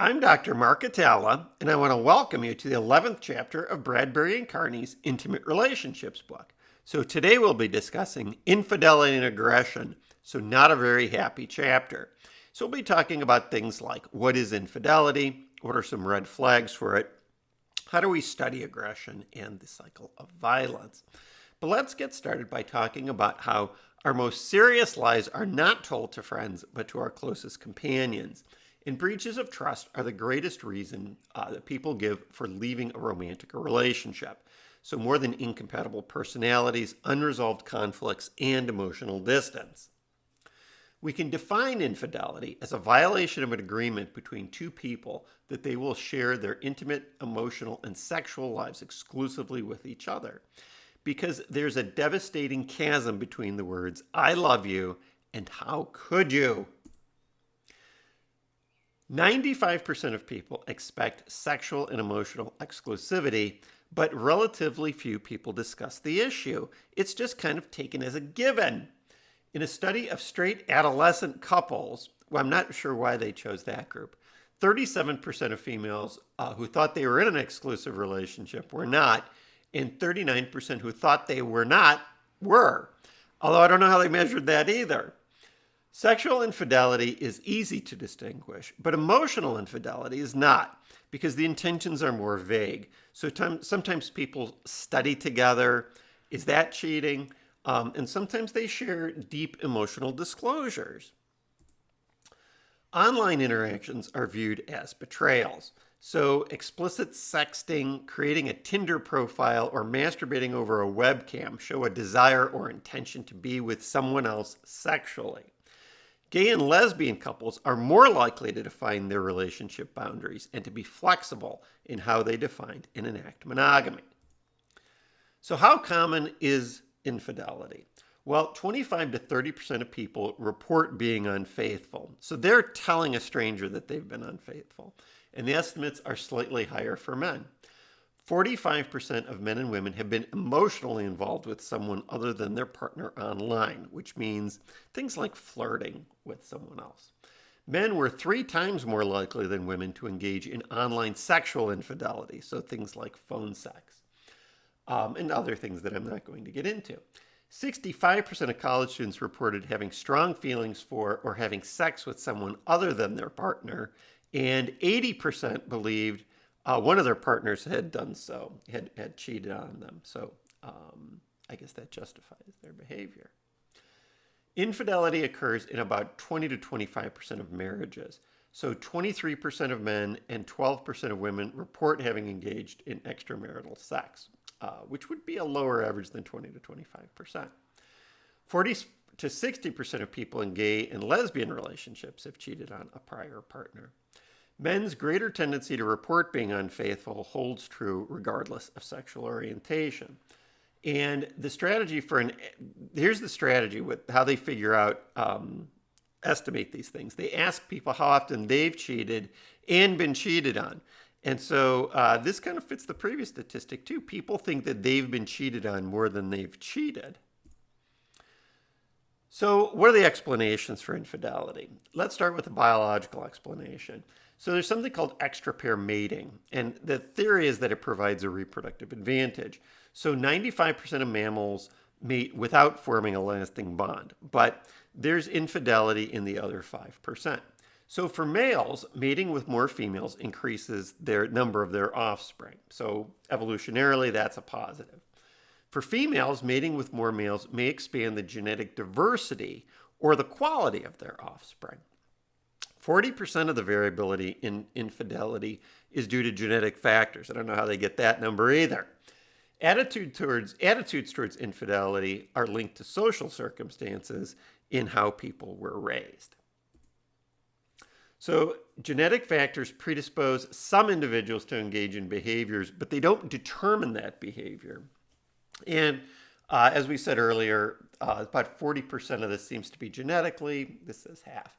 I'm Dr. Mark Hatala, and I want to welcome you to the 11th chapter of Bradbury Karney's Intimate Relationships book. So today we'll be discussing infidelity and aggression, so not a very happy chapter. So we'll be talking about things like what is infidelity, what are some red flags for it, how do we study aggression, and the cycle of violence. But let's get started by talking about how our most serious lies are not told to friends, but to our closest companions. And breaches of trust are the greatest reason that people give for leaving a romantic relationship. So more than incompatible personalities, unresolved conflicts, and emotional distance. We can define infidelity as a violation of an agreement between two people that they will share their intimate, emotional, and sexual lives exclusively with each other. Because there's a devastating chasm between the words, I love you, and how could you? 95% of people expect sexual and emotional exclusivity, but relatively few people discuss the issue. It's just kind of taken as a given. In a study of straight adolescent couples, well, I'm not sure why they chose that group, 37% of females who thought they were in an exclusive relationship were not, and 39% who thought they were not were. Although I don't know how they measured that either. Sexual infidelity is easy to distinguish, but emotional infidelity is not, because the intentions are more vague. So sometimes people study together. Is that cheating? And sometimes they share deep emotional disclosures. Online interactions are viewed as betrayals. So explicit sexting, creating a Tinder profile, or masturbating over a webcam show a desire or intention to be with someone else sexually. Gay and lesbian couples are more likely to define their relationship boundaries and to be flexible in how they define and enact monogamy. So how common is infidelity? Well, 25 to 30% of people report being unfaithful. So they're telling a stranger that they've been unfaithful. And the estimates are slightly higher for men. 45% of men and women have been emotionally involved with someone other than their partner online, which means things like flirting with someone else. Men were 3 times more likely than women to engage in online sexual infidelity, so things like phone sex, and other things that I'm not going to get into. 65% of college students reported having strong feelings for or having sex with someone other than their partner, and 80% believed one of their partners had done so, had cheated on them. So I guess that justifies their behavior. Infidelity occurs in about 20 to 25% of marriages. So 23% of men and 12% of women report having engaged in extramarital sex, which would be a lower average than 20 to 25%. 40 to 60% of people in gay and lesbian relationships have cheated on a prior partner. Men's greater tendency to report being unfaithful holds true regardless of sexual orientation. And the strategy here's the strategy with how they figure out, estimate these things. They ask people how often they've cheated and been cheated on. And so this kind of fits the previous statistic too. People think that they've been cheated on more than they've cheated. So what are the explanations for infidelity? Let's start with the biological explanation. So there's something called extra-pair mating, and the theory is that it provides a reproductive advantage. So 95% of mammals mate without forming a lasting bond, but there's infidelity in the other 5%. So for males, mating with more females increases their number of their offspring. So evolutionarily, that's a positive. For females, mating with more males may expand the genetic diversity or the quality of their offspring. 40% of the variability in infidelity is due to genetic factors. I don't know how they get that number either. Attitudes towards infidelity are linked to social circumstances in how people were raised. So genetic factors predispose some individuals to engage in behaviors, but they don't determine that behavior. And as we said earlier, about 40% of this seems to be genetically. This is half.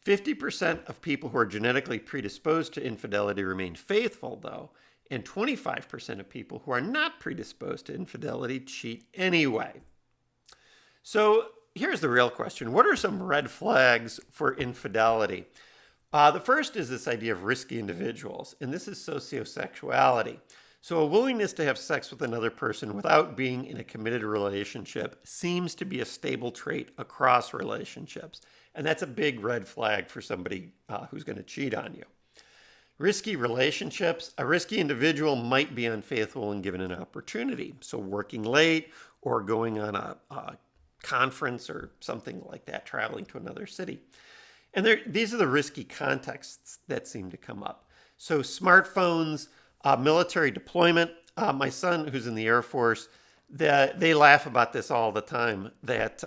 50% of people who are genetically predisposed to infidelity remain faithful, though, and 25% of people who are not predisposed to infidelity cheat anyway. So here's the real question. What are some red flags for infidelity? The first is this idea of risky individuals, and this is sociosexuality. So, a willingness to have sex with another person without being in a committed relationship seems to be a stable trait across relationships. And that's a big red flag for somebody who's going to cheat on you. Risky relationships, a risky individual might be unfaithful when given an opportunity. So, working late or going on a conference or something like that, traveling to another city. And these are the risky contexts that seem to come up. So, smartphones, military deployment. My son, who's in the Air Force, they laugh about this all the time, that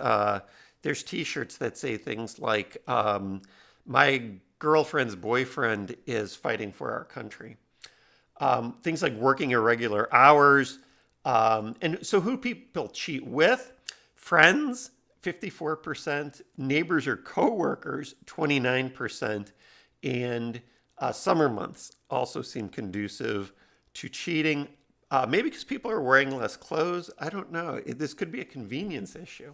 there's T-shirts that say things like, my girlfriend's boyfriend is fighting for our country. Things like working irregular hours. And so who people cheat with? Friends, 54%. Neighbors or coworkers, 29%. And summer months also seem conducive to cheating. Maybe because people are wearing less clothes. I don't know. This could be a convenience issue.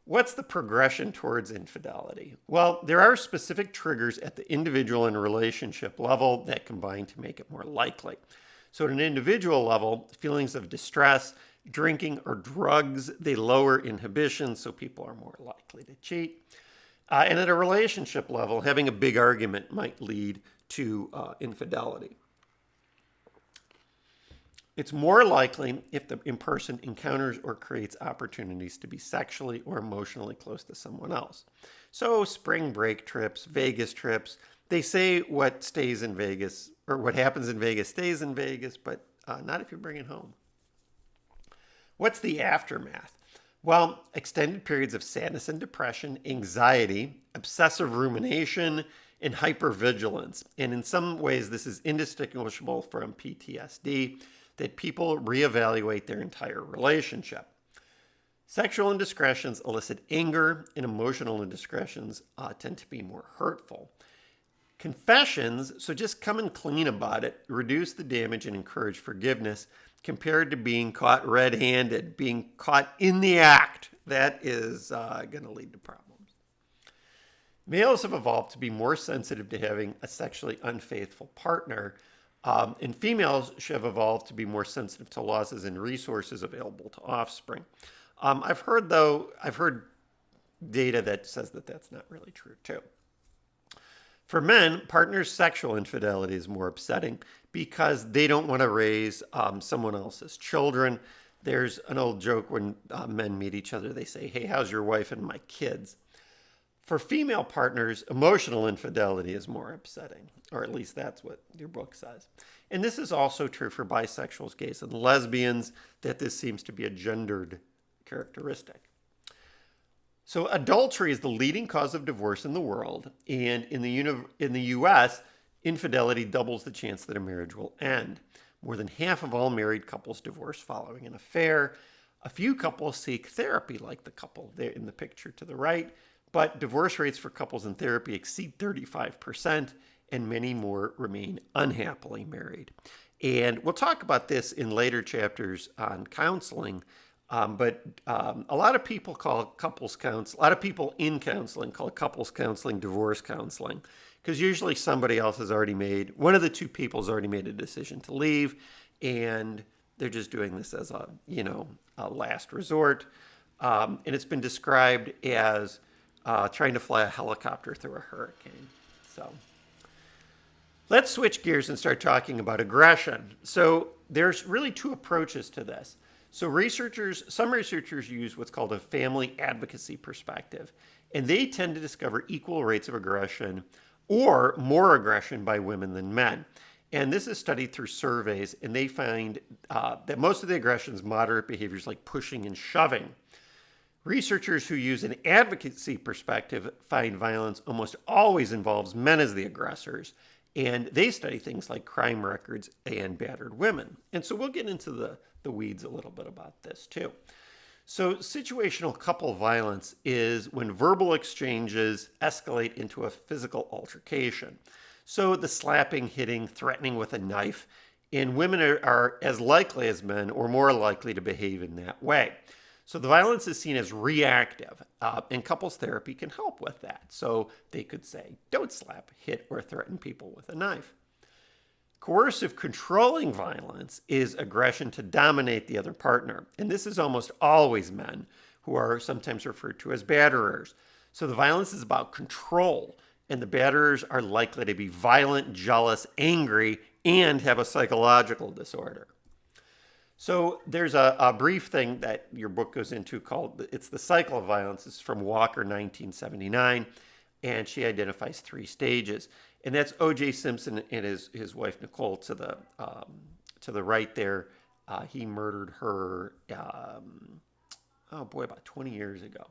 What's the progression towards infidelity? Well, there are specific triggers at the individual and relationship level that combine to make it more likely. So at an individual level, feelings of distress, drinking or drugs, they lower inhibition, so people are more likely to cheat. And at a relationship level, having a big argument might lead to infidelity. It's more likely if the person encounters or creates opportunities to be sexually or emotionally close to someone else. So spring break trips, Vegas trips, they say what stays in Vegas or what happens in Vegas stays in Vegas, but not if you bring it home. What's the aftermath? Well, extended periods of sadness and depression, anxiety, obsessive rumination, and hypervigilance. And in some ways, this is indistinguishable from PTSD, that people reevaluate their entire relationship. Sexual indiscretions elicit anger, and emotional indiscretions tend to be more hurtful. Confessions, so just coming clean about it, reduce the damage and encourage forgiveness, compared to being caught red-handed, being caught in the act. That is going to lead to problems. Males have evolved to be more sensitive to having a sexually unfaithful partner, and females should have evolved to be more sensitive to losses in resources available to offspring. I've heard data that says that that's not really true too. For men, partners' sexual infidelity is more upsetting because they don't want to raise someone else's children. There's an old joke when men meet each other, they say, "Hey, how's your wife and my kids?" For female partners, emotional infidelity is more upsetting, or at least that's what your book says. And this is also true for bisexuals, gays, and lesbians, that this seems to be a gendered characteristic. So adultery is the leading cause of divorce in the world, and in the U.S., infidelity doubles the chance that a marriage will end. More than half of all married couples divorce following an affair. A few couples seek therapy, like the couple there in the picture to the right, but divorce rates for couples in therapy exceed 35%, and many more remain unhappily married. And we'll talk about this in later chapters on counseling, but a lot of people call couples counsel. A lot of people in counseling call couples counseling divorce counseling, because usually somebody else has already made, one of the two people has already made a decision to leave, and they're just doing this as a last resort. And it's been described as trying to fly a helicopter through a hurricane. So let's switch gears and start talking about aggression. So there's really two approaches to this. So some researchers use what's called a family advocacy perspective, and they tend to discover equal rates of aggression or more aggression by women than men. And this is studied through surveys, and they find that most of the aggression is moderate behaviors like pushing and shoving. Researchers who use an advocacy perspective find violence almost always involves men as the aggressors, and they study things like crime records and battered women. And so we'll get into the weeds a little bit about this too. So situational couple violence is when verbal exchanges escalate into a physical altercation. So the slapping, hitting, threatening with a knife, and women are as likely as men or more likely to behave in that way. So the violence is seen as reactive, and couples therapy can help with that. So they could say, don't slap, hit, or threaten people with a knife. Coercive controlling violence is aggression to dominate the other partner. And this is almost always men, who are sometimes referred to as batterers. So the violence is about control, and the batterers are likely to be violent, jealous, angry, and have a psychological disorder. So there's a brief thing that your book goes into called, it's the cycle of violence. It's from Walker, 1979, and she identifies 3 stages. And that's O.J. Simpson and his wife, Nicole, to the right there. He murdered her, about 20 years ago.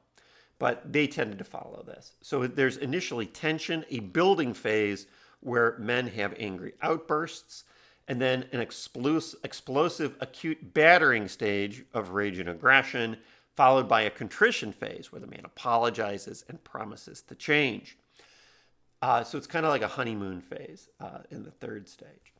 But they tended to follow this. So there's initially tension, a building phase where men have angry outbursts, and then an explosive acute battering stage of rage and aggression, followed by a contrition phase where the man apologizes and promises to change. So it's kind of like a honeymoon phase in the 3rd stage.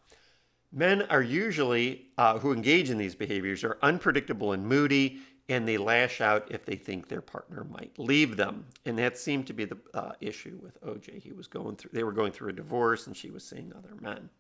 Men are usually, who engage in these behaviors, are unpredictable and moody, and they lash out if they think their partner might leave them. And that seemed to be the issue with OJ. They were going through a divorce, and she was seeing other men.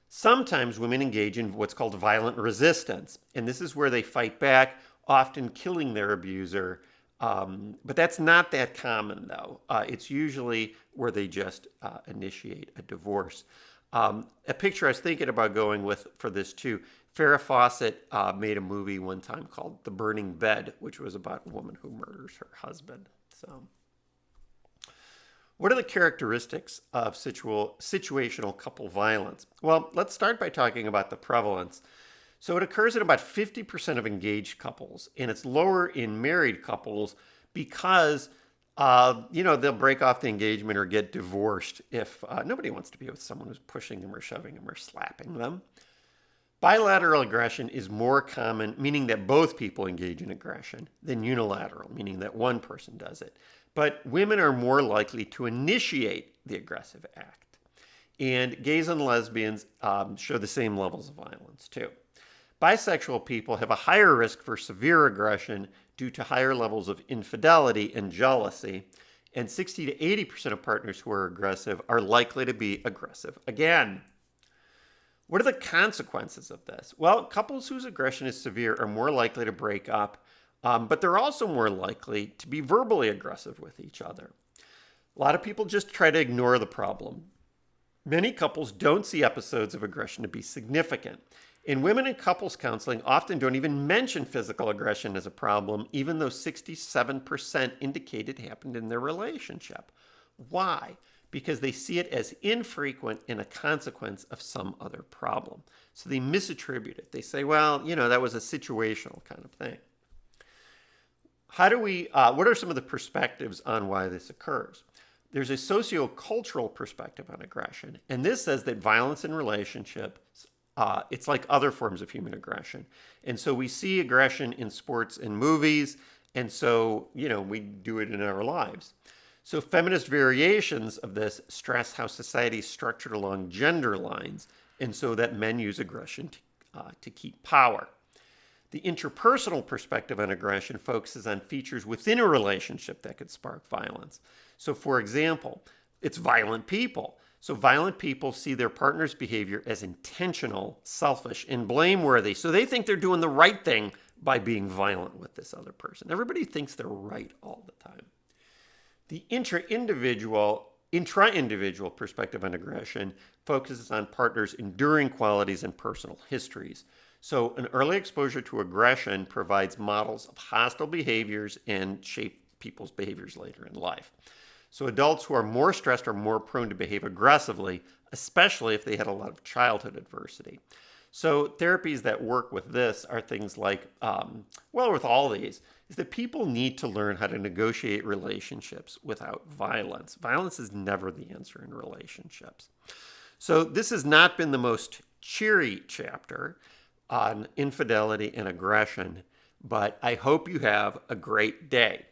Sometimes women engage in what's called violent resistance, and this is where they fight back, often killing their abuser. But that's not that common, though. It's usually where they just initiate a divorce. A picture I was thinking about going with for this, too, Farrah Fawcett made a movie one time called The Burning Bed, which was about a woman who murders her husband. So, what are the characteristics of situational couple violence? Well, let's start by talking about the prevalence. So it occurs in about 50% of engaged couples, and it's lower in married couples because, they'll break off the engagement or get divorced if nobody wants to be with someone who's pushing them or shoving them or slapping them. Bilateral aggression is more common, meaning that both people engage in aggression, than unilateral, meaning that one person does it. But women are more likely to initiate the aggressive act. And gays and lesbians show the same levels of violence, too. Bisexual people have a higher risk for severe aggression due to higher levels of infidelity and jealousy, and 60 to 80% of partners who are aggressive are likely to be aggressive again. What are the consequences of this? Well, couples whose aggression is severe are more likely to break up, but they're also more likely to be verbally aggressive with each other. A lot of people just try to ignore the problem. Many couples don't see episodes of aggression to be significant. And women in couples counseling often don't even mention physical aggression as a problem, even though 67% indicate it happened in their relationship. Why? Because they see it as infrequent and a consequence of some other problem. So they misattribute it. They say, well, that was a situational kind of thing. What are some of the perspectives on why this occurs? There's a sociocultural perspective on aggression, and this says that violence in relationships, it's like other forms of human aggression. And so we see aggression in sports and movies, and so, we do it in our lives. So feminist variations of this stress how society is structured along gender lines, and so that men use aggression to keep power. The interpersonal perspective on aggression focuses on features within a relationship that could spark violence. So, for example, it's violent people. So violent people see their partner's behavior as intentional, selfish, and blameworthy. So they think they're doing the right thing by being violent with this other person. Everybody thinks they're right all the time. The intra-individual perspective on aggression focuses on partners' enduring qualities and personal histories. So an early exposure to aggression provides models of hostile behaviors and shape people's behaviors later in life. So adults who are more stressed are more prone to behave aggressively, especially if they had a lot of childhood adversity. So therapies that work with this are things like, with all these, is that people need to learn how to negotiate relationships without violence. Violence is never the answer in relationships. So this has not been the most cheery chapter on infidelity and aggression, but I hope you have a great day.